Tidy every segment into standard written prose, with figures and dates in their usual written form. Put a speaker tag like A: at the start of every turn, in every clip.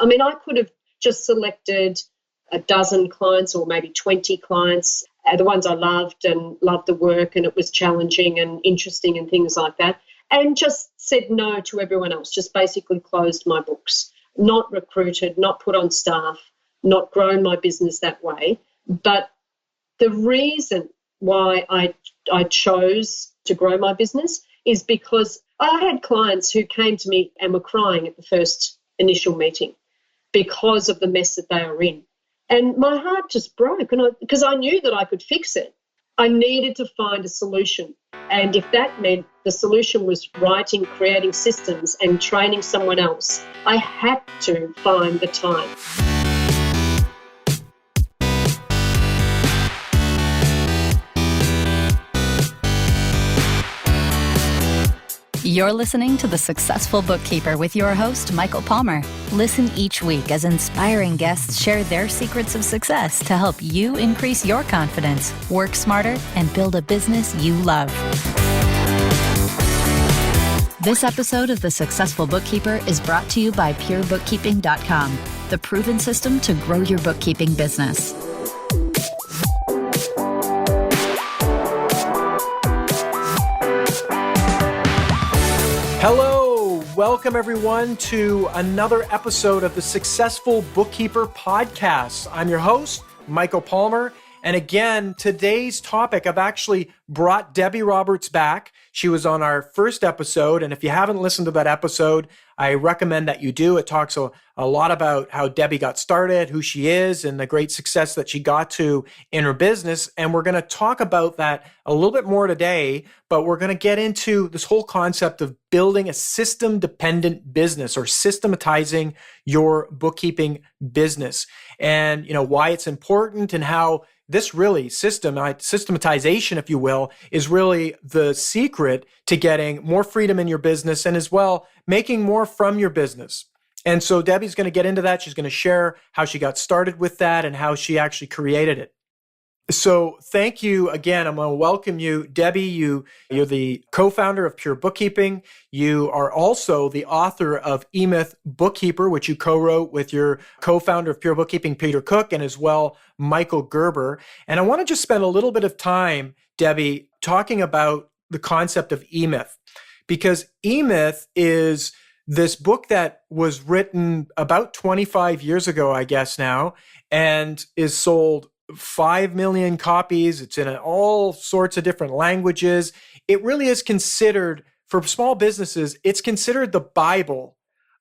A: I mean, I could have just selected a dozen clients or maybe 20 clients, the ones I loved and loved the work and it was challenging and interesting and things like that, and just said no to everyone else, just basically closed my books, not recruited, not put on staff, not grown my business that way. But the reason why I chose to grow my business is because I had clients who came to me and were crying at the first initial meeting because of the mess that they were in. And my heart just broke because I knew that I could fix it. I needed to find a solution. And if that meant the solution was writing, creating systems and training someone else, I had to find the time.
B: You're listening to The Successful Bookkeeper with your host, Michael Palmer. Listen each week as inspiring guests share their secrets of success to help you increase your confidence, work smarter, and build a business you love. This episode of The Successful Bookkeeper is brought to you by PureBookkeeping.com, the proven system to grow your bookkeeping business.
C: Hello, welcome everyone to another episode of the Successful Bookkeeper podcast. I'm your host, Michael Palmer. And again, today's topic, I've actually brought Debbie Roberts back. She was on our first episode. And if you haven't listened to that episode, I recommend that you do. It talks a lot about how Debbie got started, who she is, and the great success that she got to in her business. And we're going to talk about that a little bit more today, but we're going to get into this whole concept of building a system-dependent business or systematizing your bookkeeping business and, why it's important and how this really systematization, if you will, is really the secret to getting more freedom in your business and as well making more from your business. And so Debbie's going to get into that. She's going to share how she got started with that and how she actually created it. So thank you again. I'm going to welcome you. Debbie, you're the co-founder of Pure Bookkeeping. You are also the author of E-Myth Bookkeeper, which you co-wrote with your co-founder of Pure Bookkeeping, Peter Cook, and as well, Michael Gerber. And I want to just spend a little bit of time, Debbie, talking about the concept of E-Myth, because E-Myth is this book that was written about 25 years ago, I guess now, and is sold 5 million copies. It's in all sorts of different languages. It really is considered, for small businesses, it's considered the Bible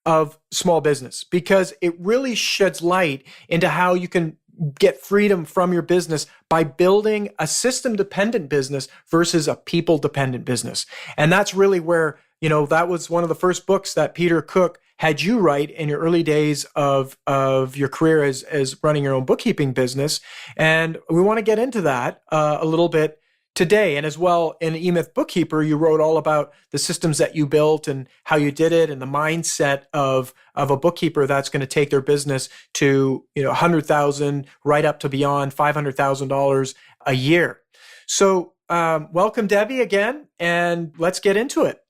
C: of small business because it really sheds light into how you can get freedom from your business by building a system-dependent business versus a people-dependent business. And that's really where, that was one of the first books that Peter Cook had you write in your early days of your career as running your own bookkeeping business. And we want to get into that a little bit today. And as well, in E-Myth Bookkeeper, you wrote all about the systems that you built and how you did it and the mindset of a bookkeeper that's going to take their business to $100,000 right up to beyond $500,000 a year. So welcome, Debbie, again, and let's get into it.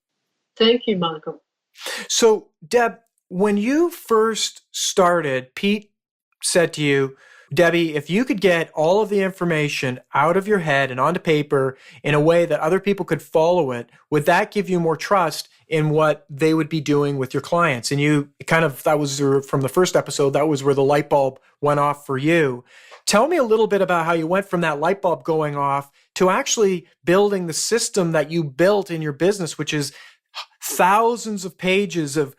A: Thank you, Michael.
C: So, Deb, when you first started, Pete said to you, Debbie, if you could get all of the information out of your head and onto paper in a way that other people could follow it, would that give you more trust in what they would be doing with your clients? And you that was from the first episode, that was where the light bulb went off for you. Tell me a little bit about how you went from that light bulb going off to actually building the system that you built in your business, which is thousands of pages of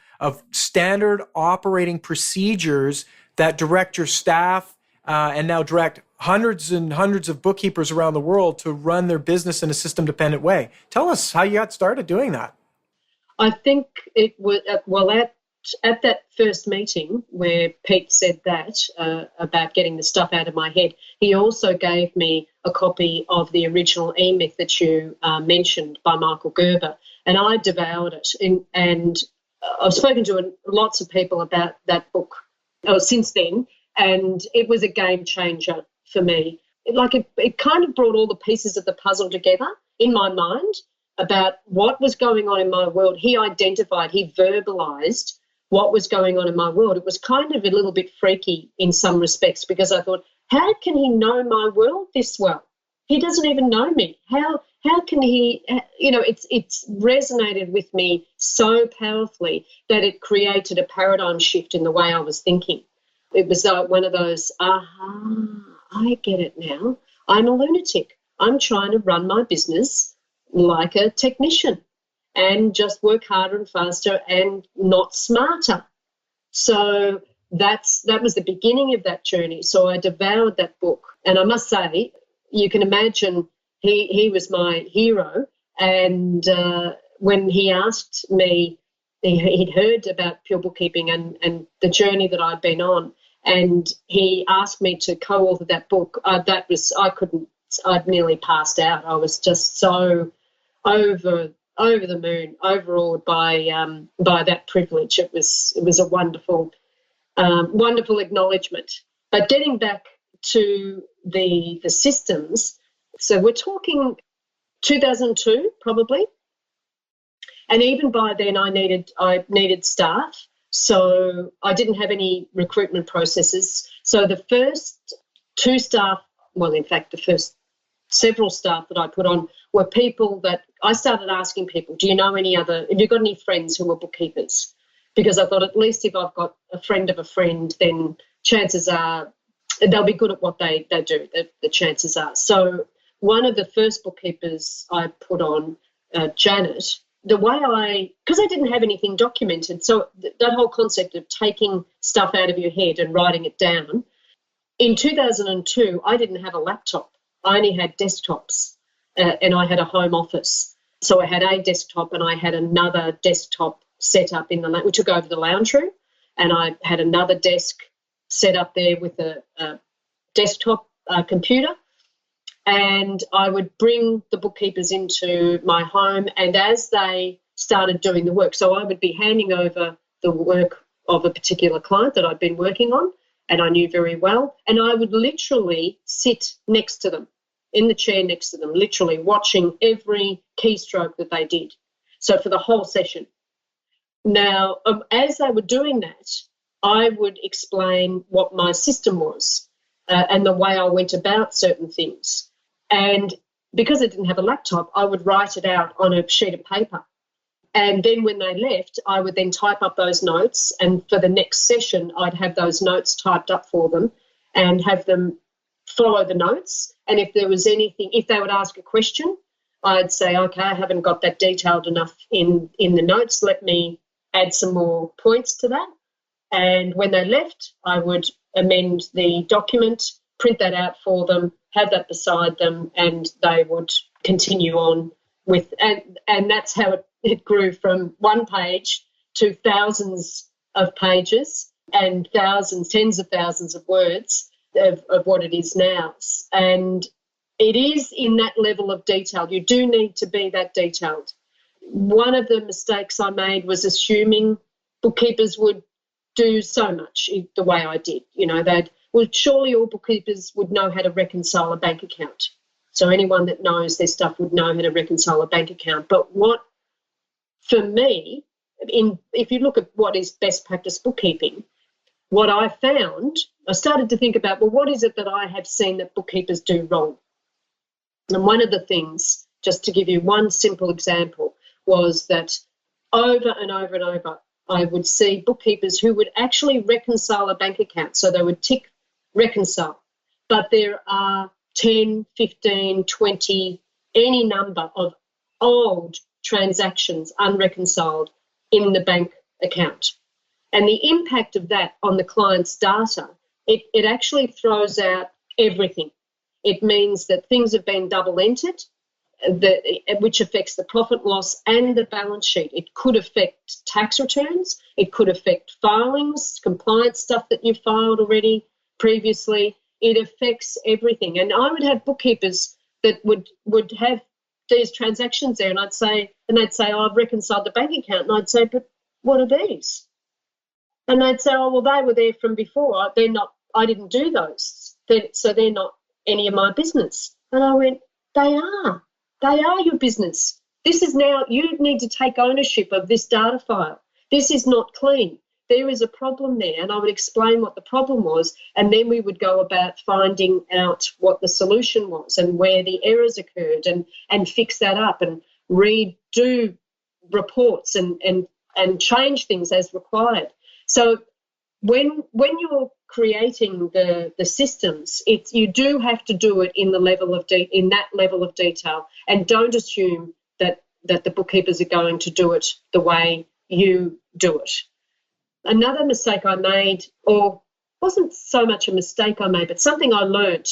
C: standard operating procedures that direct your staff and now direct hundreds and hundreds of bookkeepers around the world to run their business in a system-dependent way. Tell us how you got started doing that.
A: I think it was, at that first meeting where Pete said that about getting the stuff out of my head, he also gave me a copy of the original E-Myth that you mentioned by Michael Gerber, and I devoured it. And I've spoken to lots of people about that book since then, and it was a game changer for me. It kind of brought all the pieces of the puzzle together in my mind about what was going on in my world. He identified, he verbalized what was going on in my world, it was kind of a little bit freaky in some respects, because I thought, how can he know my world this well? He doesn't even know me. How can he, it's resonated with me so powerfully that it created a paradigm shift in the way I was thinking. It was one of those, I get it now. I'm a lunatic. I'm trying to run my business like a technician and just work harder and faster and not smarter. So that was the beginning of that journey. So I devoured that book. And I must say, you can imagine he was my hero. And when he asked me, he'd heard about Pure Bookkeeping and the journey that I'd been on, and he asked me to co-author that book. I'd nearly passed out. I was just so over the moon, overawed by that privilege. It was a wonderful acknowledgement. But getting back to the systems, so we're talking 2002 probably, and even by then I needed staff. So I didn't have any recruitment processes. So the first two staff, well, in fact, the first several staff that I put on were people that I started asking people, have you got any friends who are bookkeepers? Because I thought, at least if I've got a friend of a friend, then chances are they'll be good at what they do, the chances are. So one of the first bookkeepers I put on, Janet, because I didn't have anything documented, so that whole concept of taking stuff out of your head and writing it down, in 2002, I didn't have a laptop. I only had desktops, and I had a home office. So I had a desktop and I had another desktop set up we took over the lounge room, and I had another desk set up there with a desktop computer. And I would bring the bookkeepers into my home, and as they started doing the work, so I would be handing over the work of a particular client that I'd been working on and I knew very well, and I would literally sit next to them, in the chair next to them, literally watching every keystroke that they did. So for the whole session. Now, as they were doing that, I would explain what my system was and the way I went about certain things. And because I didn't have a laptop, I would write it out on a sheet of paper. And then when they left, I would then type up those notes. And for the next session, I'd have those notes typed up for them and have them follow the notes. And if there was anything, if they would ask a question, I'd say, okay, I haven't got that detailed enough in the notes. Let me add some more points to that. And when they left, I would amend the document, print that out for them, have that beside them, and they would continue on with, and that's how it grew from one page to thousands of pages and tens of thousands of words of what it is now. And it is in that level of detail. You do need to be that detailed. One of the mistakes I made was assuming bookkeepers would do so much the way I did. Surely all bookkeepers would know how to reconcile a bank account. So anyone that knows their stuff would know how to reconcile a bank account. But for me, if you look at what is best practice bookkeeping, what I found, I started to think about, well, what is it that I have seen that bookkeepers do wrong? And one of the things, just to give you one simple example, was that over and over and over, I would see bookkeepers who would actually reconcile a bank account. So they would tick reconcile. But there are 10, 15, 20, any number of old transactions unreconciled in the bank account. And the impact of that on the client's data, it actually throws out everything. It means that things have been double entered, which affects the profit loss and the balance sheet. It could affect tax returns. It could affect filings, compliance stuff that you've filed already previously. It affects everything. And I would have bookkeepers that would have these transactions there, and they'd say, oh, I've reconciled the bank account. And I'd say, but what are these? And they'd say, oh, well, they were there from before. They're not, I didn't do those. So they're not any of my business. And I went, they are. They are your business. This is now, you need to take ownership of this data file. This is not clean. there is a problem there. And I would explain what the problem was, and then we would go about finding out what the solution was and where the errors occurred, and fix that up and redo reports and change things as required. So when you're creating the systems, you do have to do it in that level of detail, and don't assume that the bookkeepers are going to do it the way you do it. Another mistake I made, or wasn't so much a mistake I made, but something I learnt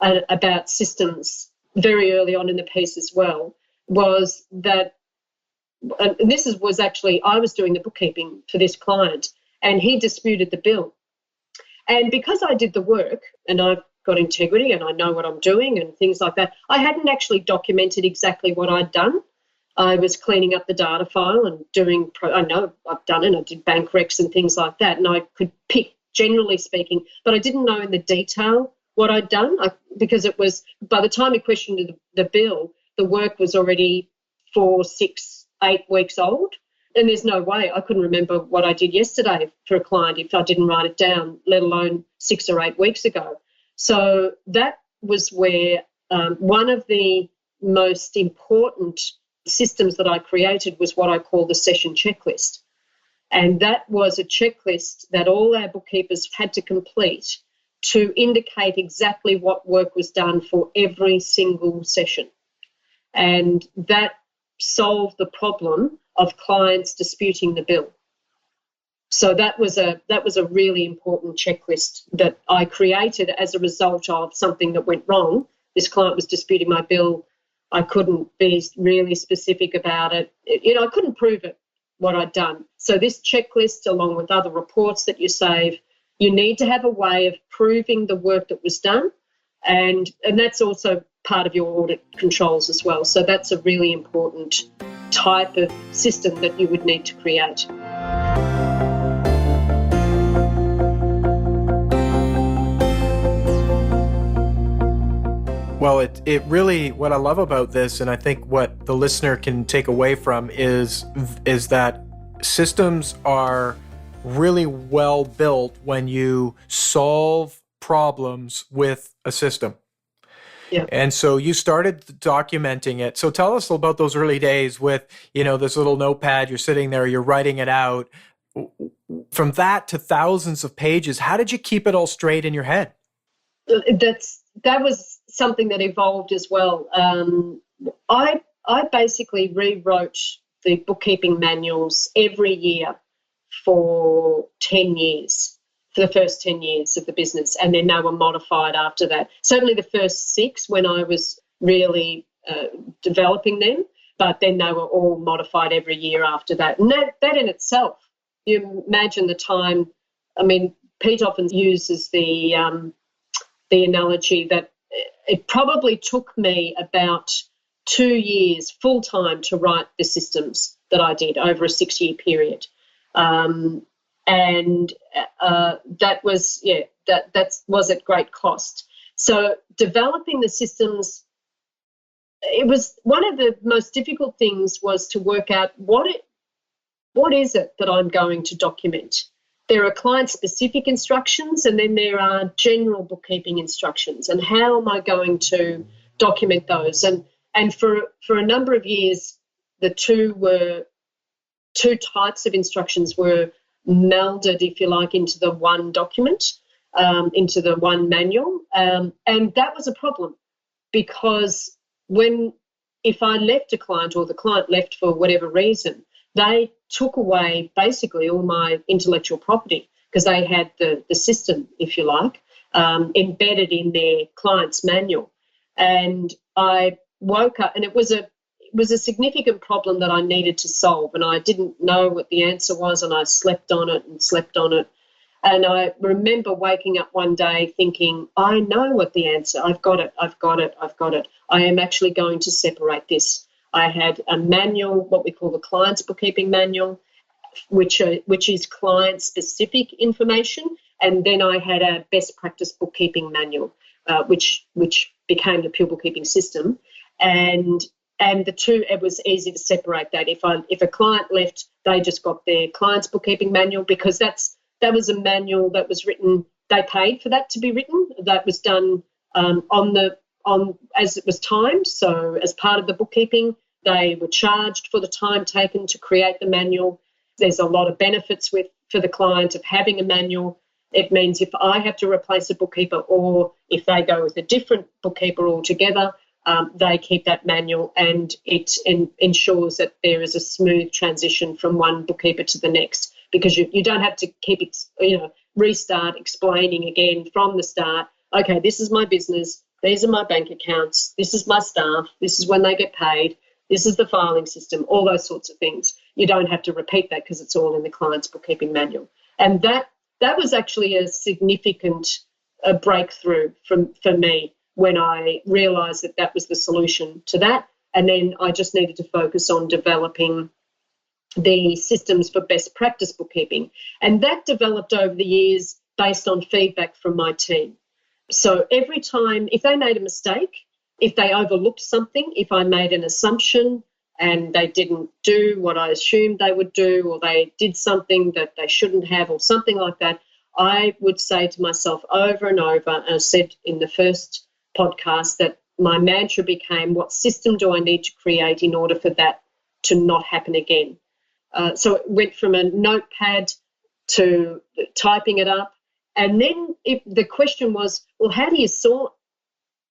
A: about systems very early on in the piece as well, was that, and this was actually, I was doing the bookkeeping for this client, and he disputed the bill. And because I did the work and I've got integrity and I know what I'm doing and things like that, I hadn't actually documented exactly what I'd done. I was cleaning up the data file and I know I've done it, I did bank recs and things like that, and I could pick, generally speaking, but I didn't know in the detail what I'd done, because it was, by the time he questioned the bill, the work was already 4, 6, 8 weeks old. And there's no way I couldn't remember what I did yesterday for a client if I didn't write it down, let alone 6 or 8 weeks ago. So that was where one of the most important systems that I created was what I call the session checklist. And that was a checklist that all our bookkeepers had to complete to indicate exactly what work was done for every single session. And that solved the problem of clients disputing the bill. So that was a really important checklist that I created as a result of something that went wrong. This client was disputing my bill. I couldn't be really specific about it. I couldn't prove it, what I'd done. So this checklist, along with other reports that you save, you need to have a way of proving the work that was done, and that's also part of your audit controls as well. So that's a really important type of system that you would need to create.
C: Well, it really, what I love about this, and I think what the listener can take away from is that systems are really well built when you solve problems with a system.
A: Yeah.
C: And so you started documenting it. So tell us about those early days with, this little notepad, you're sitting there, you're writing it out. From that to thousands of pages, how did you keep it all straight in your head?
A: That was something that evolved as well. I basically rewrote the bookkeeping manuals every year for 10 years, for the first 10 years of the business, and then they were modified after that. Certainly the first 6 when I was really developing them, but then they were all modified every year after that. And that in itself, you imagine the time. I mean, Pete often uses the analogy that it probably took me about 2 years full time to write the systems that I did over a 6-year period. And that was, that was at great cost. So developing the systems, it was one of the most difficult things was to work out what is it that I'm going to document. There are client-specific instructions, and then there are general bookkeeping instructions, and how am I going to document those? And for a number of years, the two types of instructions were melded, if you like, into the one document, into the one manual, and that was a problem, because if I left a client or the client left for whatever reason, they took away basically all my intellectual property, because they had the system, if you like, embedded in their client's manual. And I woke up, and it was a significant problem that I needed to solve, and I didn't know what the answer was, and I slept on it. And I remember waking up one day thinking, I know what the answer, I've got it. I am actually going to separate this. I had a manual, what we call the client's bookkeeping manual, which is client-specific information, and then I had a best practice bookkeeping manual, which became the Pure Bookkeeping system. And And the two, it was easy to separate that. If a client left, they just got their client's bookkeeping manual, because that was a manual that was written. They paid for that to be written. That was done as it was timed. So as part of the bookkeeping, they were charged for the time taken to create the manual. There's a lot of benefits for the client of having a manual. It means if I have to replace a bookkeeper, or if they go with a different bookkeeper altogether, they keep that manual, and it ensures that there is a smooth transition from one bookkeeper to the next, because you don't have to restart explaining again from the start. Okay, this is my business. These are my bank accounts. This is my staff. This is when they get paid. This is the filing system, all those sorts of things. You don't have to repeat that because it's all in the client's bookkeeping manual. And that was actually a significant breakthrough for me when I realised that was the solution to that. And then I just needed to focus on developing the systems for best practice bookkeeping. And that developed over the years based on feedback from my team. So every time, if they made a mistake, if they overlooked something, if I made an assumption and they didn't do what I assumed they would do, or they did something that they shouldn't have, or something like that, I would say to myself over and over, and I said in the first podcast that my mantra became, what system do I need to create in order for that to not happen again? So it went from a notepad to typing it up. And then the question was, well, how do you sort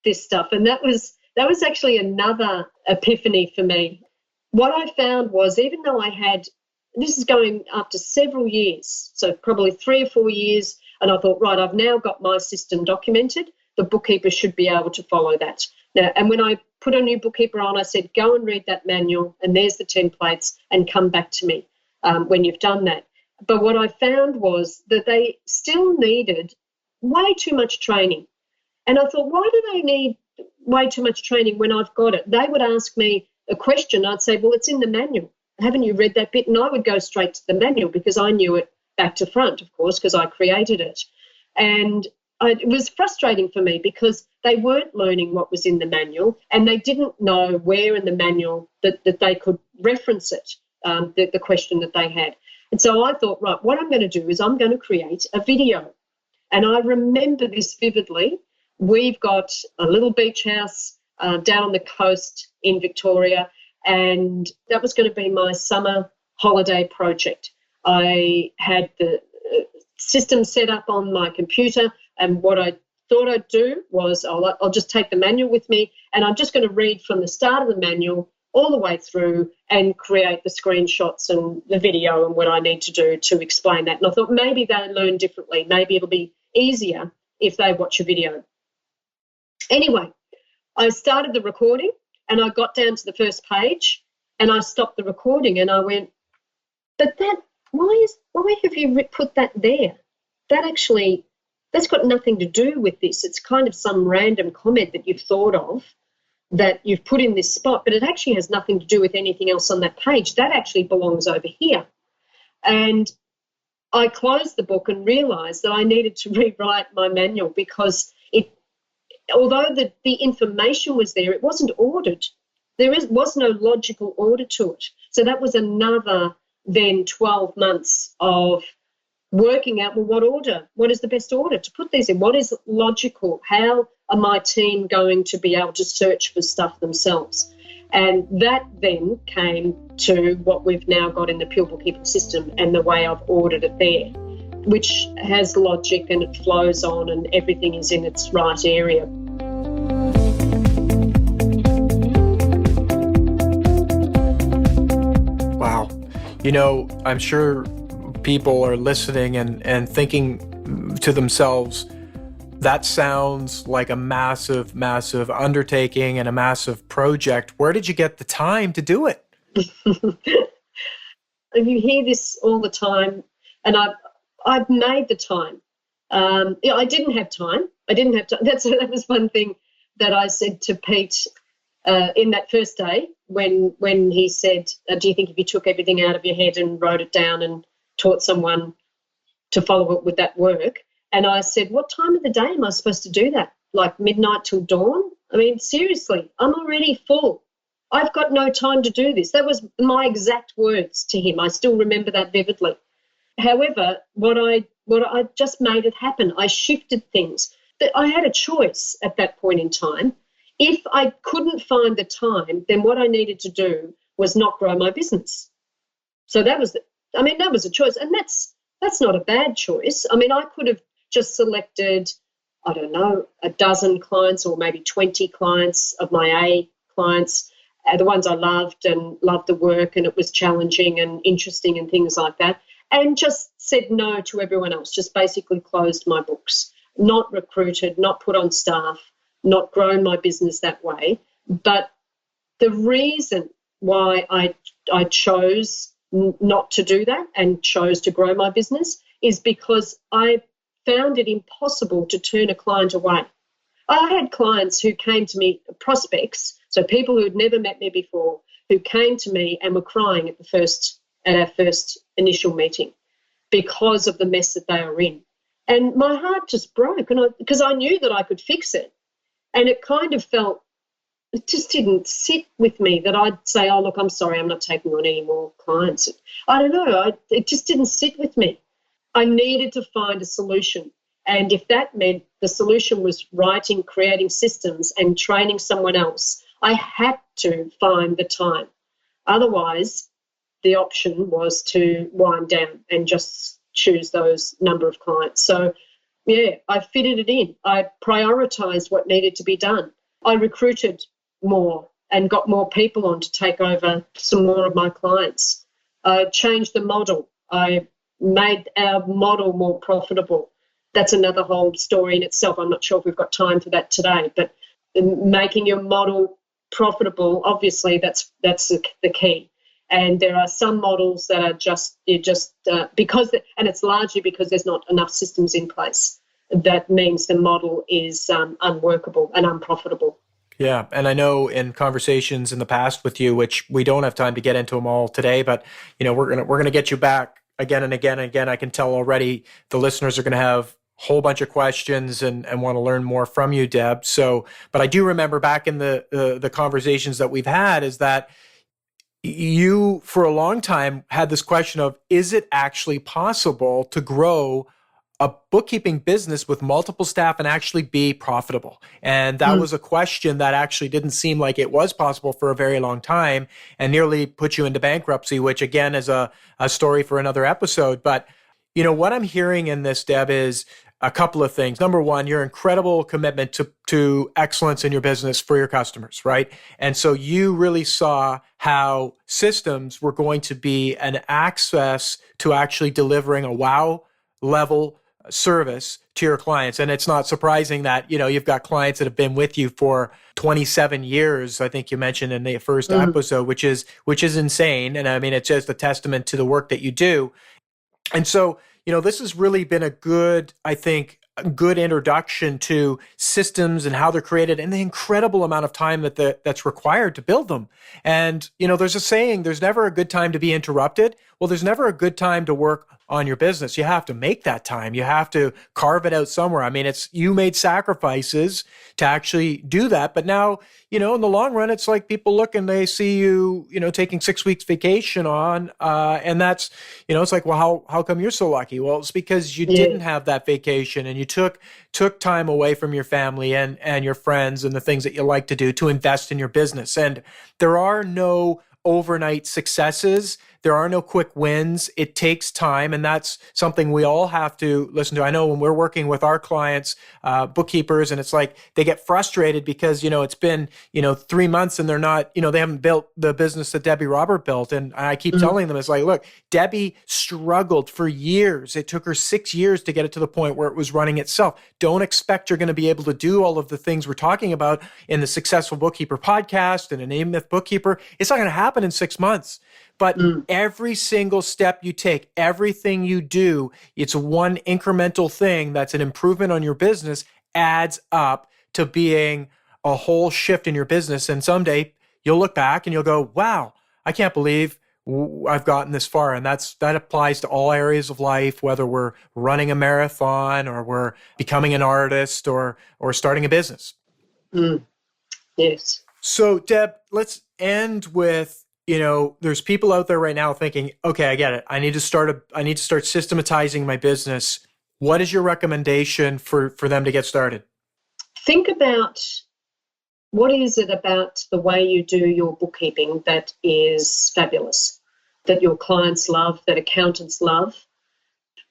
A: this stuff? And that was actually another epiphany for me. What I found was, even though this is going up to several years, so probably 3 or 4 years, and I thought, right, I've now got my system documented. The bookkeeper should be able to follow that. Now, and when I put a new bookkeeper on, I said, go and read that manual, and there's the templates, and come back to me when you've done that. But what I found was that they still needed way too much training. And I thought, why do they need way too much training when I've got it? They would ask me a question. I'd say, well, it's in the manual. Haven't you read that bit? And I would go straight to the manual because I knew it back to front, of course, because I created it. And it was frustrating for me because they weren't learning what was in the manual, and they didn't know where in the manual that they could reference it, the question that they had. And so I thought, right, what I'm going to do is I'm going to create a video. And I remember this vividly. We've got a little beach house down on the coast in Victoria, and that was going to be my summer holiday project. I had the system set up on my computer, and what I thought I'd do was I'll just take the manual with me, and I'm just going to read from the start of the manual all the way through and create the screenshots and the video and what I need to do to explain that. And I thought maybe they learn differently. Maybe it'll be easier if they watch a video. Anyway, I started the recording, and I got down to the first page, and I stopped the recording, and I went, but why have you put that there? That's got nothing to do with this. It's kind of some random comment that you've thought of that you've put in this spot, but it actually has nothing to do with anything else on that page. That actually belongs over here. And I closed the book and realised that I needed to rewrite my manual because although the information was there, it wasn't ordered. There was no logical order to it. So that was another then 12 months of working out, well, what is the best order to put these in? What is logical? How are my team going to be able to search for stuff themselves? And that then came to what we've now got in the Pure Bookkeeping system and the way I've ordered it there, which has logic and it flows on and everything is in its right area.
C: Wow. I'm sure people are listening and thinking to themselves, that sounds like a massive, massive undertaking and a massive project. Where did you get the time to do it?
A: You hear this all the time, and I've made the time. I didn't have time. That was one thing that I said to Pete in that first day when he said, do you think if you took everything out of your head and wrote it down and taught someone to follow it, would that work? And I said, what time of the day am I supposed to do that? Like midnight till dawn? I mean, seriously, I'm already full. I've got no time to do this. That was my exact words to him. I still remember that vividly. However, what I just made it happen. I shifted things. I had a choice at that point in time. If I couldn't find the time, then what I needed to do was not grow my business. So that was a choice. And that's not a bad choice. I mean, I could have just selected, I don't know, a dozen clients or maybe 20 clients of my A clients, the ones I loved and loved the work, and it was challenging and interesting and things like that, and just said no to everyone else, just basically closed my books, not recruited, not put on staff, not grown my business that way. But the reason why I chose not to do that and chose to grow my business is because I found it impossible to turn a client away. I had clients who came to me, prospects, so people who had never met me before, who came to me and were crying at our first initial meeting because of the mess that they were in. And my heart just broke, because I knew that I could fix it. And it kind of it just didn't sit with me that I'd say, oh, look, I'm sorry, I'm not taking on any more clients. I don't know, it just didn't sit with me. I needed to find a solution. And if that meant the solution was creating systems and training someone else, I had to find the time. Otherwise, the option was to wind down and just choose those number of clients. So, yeah, I fitted it in. I prioritized what needed to be done. I recruited more and got more people on to take over some more of my clients. I changed the model. I made our model more profitable. That's another whole story in itself. I'm not sure if we've got time for that today, but making your model profitable, obviously that's the key. And there are some models that are and it's largely because there's not enough systems in place. That means the model is unworkable and unprofitable.
C: Yeah, and I know in conversations in the past with you, which we don't have time to get into them all today, but we're gonna get you back again and again and again. I can tell already the listeners are going to have a whole bunch of questions and want to learn more from you, Deb. So, but I do remember back in the conversations that we've had is that you, for a long time, had this question of, is it actually possible to grow a bookkeeping business with multiple staff and actually be profitable? And that was a question that actually didn't seem like it was possible for a very long time and nearly put you into bankruptcy, which again is a story for another episode. But, what I'm hearing in this, Deb, is a couple of things. Number one, your incredible commitment to excellence in your business for your customers, right? And so you really saw how systems were going to be an access to actually delivering a wow level service to your clients. And it's not surprising that, you've got clients that have been with you for 27 years, I think you mentioned in the first episode, which is insane. And I mean, it's just a testament to the work that you do. And so, this has really been a good introduction to systems and how they're created and the incredible amount of time that's required to build them. And, there's a saying, there's never a good time to be interrupted. Well, there's never a good time to work on your business. You have to make that time. You have to carve it out somewhere. I mean, you made sacrifices to actually do that. But now, in the long run, it's like people look and they see you, taking 6 weeks vacation on, and that's, it's like, well, how come you're so lucky? Well, it's because you didn't have that vacation and you took time away from your family and your friends and the things that you like to do to invest in your business. And there are no overnight successes. There are no quick wins. It takes time, and that's something we all have to listen to. I know when we're working with our clients, bookkeepers, and it's like they get frustrated because, it's been, 3 months and they're not, they haven't built the business that Debbie Roberts built. And I keep telling them, it's like, look, Debbie struggled for years. It took her 6 years to get it to the point where it was running itself. Don't expect you're going to be able to do all of the things we're talking about in the Successful Bookkeeper podcast and an A-Myth Bookkeeper. It's not going to happen in 6 months. But every single step you take, everything you do, it's one incremental thing that's an improvement on your business, adds up to being a whole shift in your business. And someday you'll look back and you'll go, wow, I can't believe I've gotten this far. And that applies to all areas of life, whether we're running a marathon or we're becoming an artist or starting a business.
A: Yes.
C: So, Deb, let's end with, there's people out there right now thinking, okay, I get it. I need to start systematizing my business. What is your recommendation for them to get started?
A: Think about what is it about the way you do your bookkeeping that is fabulous, that your clients love, that accountants love.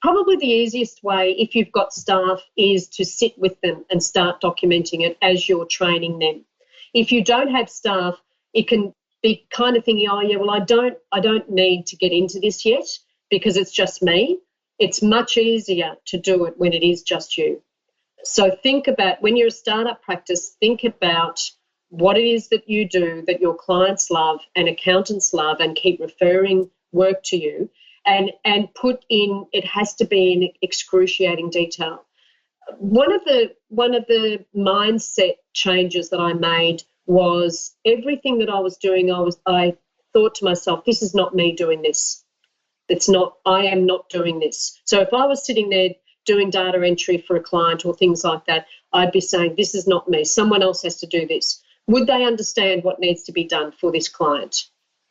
A: Probably the easiest way, if you've got staff, is to sit with them and start documenting it as you're training them. If you don't have staff, it can be kind of thinking, oh yeah, well I don't need to get into this yet because it's just me. It's much easier to do it when it is just you. So think about, when you're a startup practice, think about what it is that you do that your clients love and accountants love, and keep referring work to you. And put in, it has to be in excruciating detail. One of the mindset changes that I made was everything that I was doing, I thought to myself, this is not me doing this. I am not doing this. So if I was sitting there doing data entry for a client or things like that, I'd be saying, this is not me. Someone else has to do this. Would they understand what needs to be done for this client?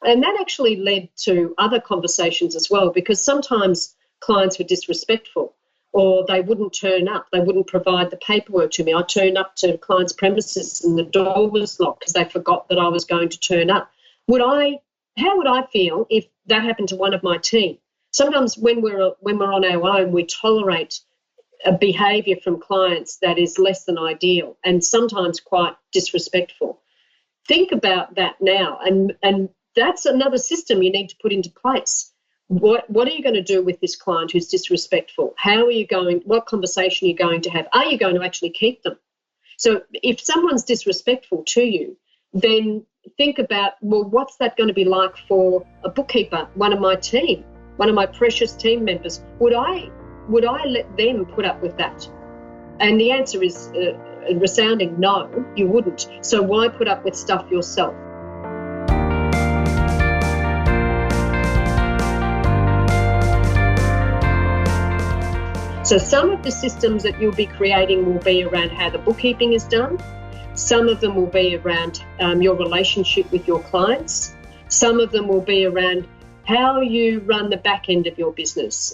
A: And that actually led to other conversations as well, because sometimes clients were disrespectful, or they wouldn't turn up. They wouldn't provide the paperwork to me. I turned up to clients' premises and the door was locked because they forgot that I was going to turn up. How would I feel if that happened to one of my team? Sometimes when we're on our own, we tolerate a behaviour from clients that is less than ideal and sometimes quite disrespectful. Think about that now, and that's another system you need to put into place. What are you going to do with this client who's disrespectful? What conversation are you going to have? Are you going to actually keep them? So if someone's disrespectful to you, then think about, well, what's that going to be like for a bookkeeper, one of my team, one of my precious team members? Would I let them put up with that? And the answer is a resounding no, you wouldn't. So why put up with stuff yourself? So some of the systems that you'll be creating will be around how the bookkeeping is done. Some of them will be around your relationship with your clients. Some of them will be around how you run the back end of your business,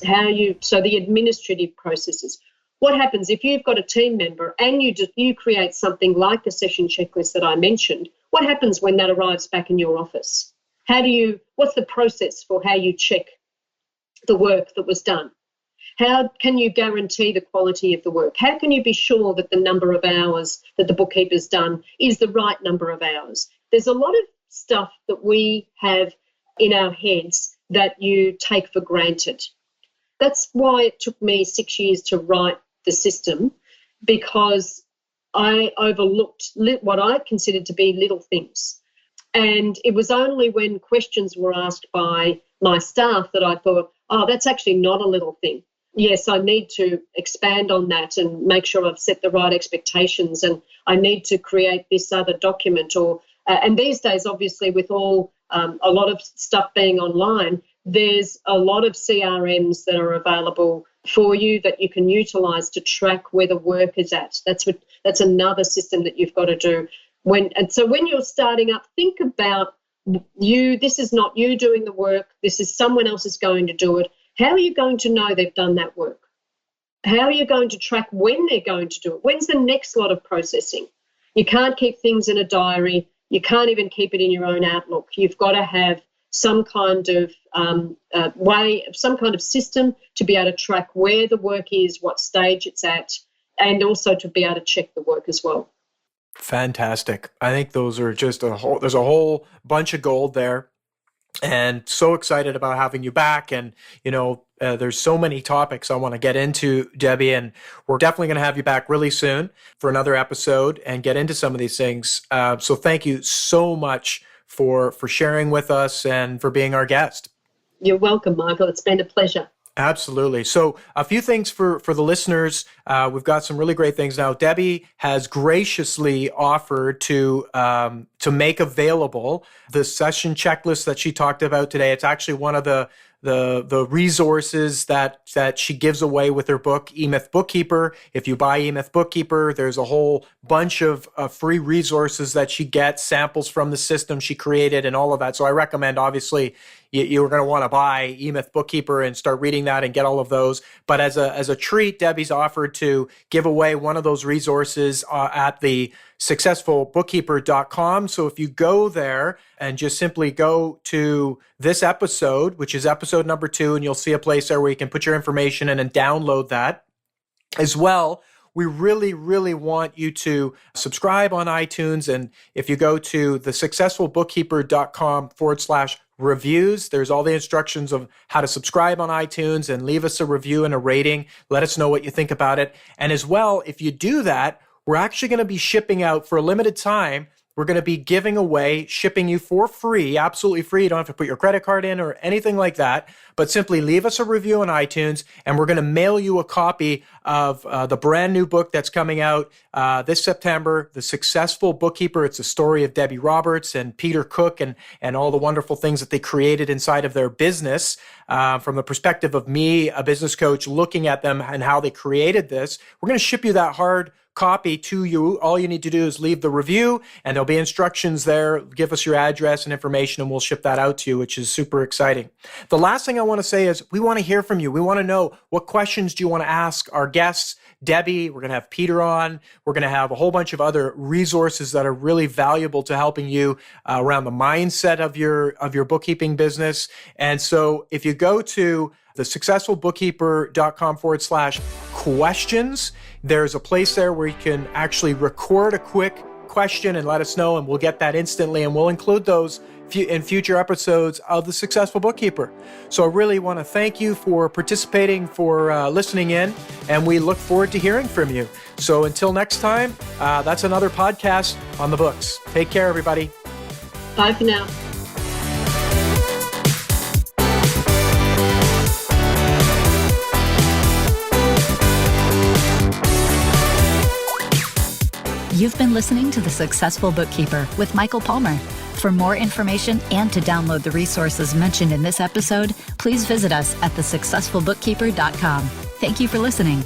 A: so the administrative processes. What happens if you've got a team member and you create something like the session checklist that I mentioned? What happens when that arrives back in your office? What's the process for how you check the work that was done? How can you guarantee the quality of the work? How can you be sure that the number of hours that the bookkeeper's done is the right number of hours? There's a lot of stuff that we have in our heads that you take for granted. That's why it took me 6 years to write the system, because I overlooked what I considered to be little things. And it was only when questions were asked by my staff that I thought, oh, that's actually not a little thing. Yes, I need to expand on that and make sure I've set the right expectations, and I need to create this other document. And these days, obviously, with all a lot of stuff being online, there's a lot of CRMs that are available for you that you can utilise to track where the work is at. That's another system that you've got to do. So when you're starting up, think about you. This is not you doing the work. This is someone else is going to do it. How are you going to know they've done that work? How are you going to track when they're going to do it? When's the next lot of processing? You can't keep things in a diary. You can't even keep it in your own Outlook. You've got to have some kind of some kind of system to be able to track where the work is, what stage it's at, and also to be able to check the work as well.
C: Fantastic. I think those are just there's a whole bunch of gold there. And so excited about having you back. And, there's so many topics I want to get into, Debbie, and we're definitely going to have you back really soon for another episode and get into some of these things. So thank you so much for sharing with us and for being our guest.
A: You're welcome, Michael. It's been a pleasure.
C: Absolutely. So a few things for the listeners. We've got some really great things now. Debbie has graciously offered to make available the session checklist that she talked about today. It's actually one of the the resources that she gives away with her book, E-Myth Bookkeeper. If you buy E-Myth Bookkeeper, there's a whole bunch of free resources that she gets, samples from the system she created and all of that. So I recommend, obviously, you're going to want to buy E-Myth Bookkeeper and start reading that and get all of those. But as a treat, Debbie's offered to give away one of those resources at the successfulbookkeeper.com. So if you go there and just simply go to this episode, which is episode number 2, and you'll see a place there where you can put your information in and download that as well. We really, really want you to subscribe on iTunes. And if you go to the successfulbookkeeper.com/reviews, there's all the instructions of how to subscribe on iTunes and leave us a review and a rating. Let us know what you think about it. And as well, if you do that, we're actually going to be shipping out for a limited time. We're going to be giving away, shipping you for free, absolutely free. You don't have to put your credit card in or anything like that, but simply leave us a review on iTunes, and we're going to mail you a copy of the brand new book that's coming out this September, The Successful Bookkeeper. It's a story of Debbie Roberts and Peter Cook and all the wonderful things that they created inside of their business. From the perspective of me, a business coach, looking at them and how they created this, we're going to ship you that hard copy to you. All you need to do is leave the review, and there'll be instructions there. Give us your address and information, and we'll ship that out to you, which is super exciting. The last thing I want to say is we want to hear from you. We want to know, what questions do you want to ask our guests? Debbie, we're going to have Peter on. We're going to have a whole bunch of other resources that are really valuable to helping you around the mindset of your bookkeeping business. And so if you go to the successfulbookkeeper.com/questions, there's a place there where you can actually record a quick question and let us know, and we'll get that instantly, and we'll include those in future episodes of The Successful Bookkeeper. So I really want to thank you for participating, for listening in, and we look forward to hearing from you. So until next time, that's another podcast on the books. Take care, everybody.
A: Bye for now.
B: You've been listening to The Successful Bookkeeper with Michael Palmer. For more information and to download the resources mentioned in this episode, please visit us at thesuccessfulbookkeeper.com. Thank you for listening.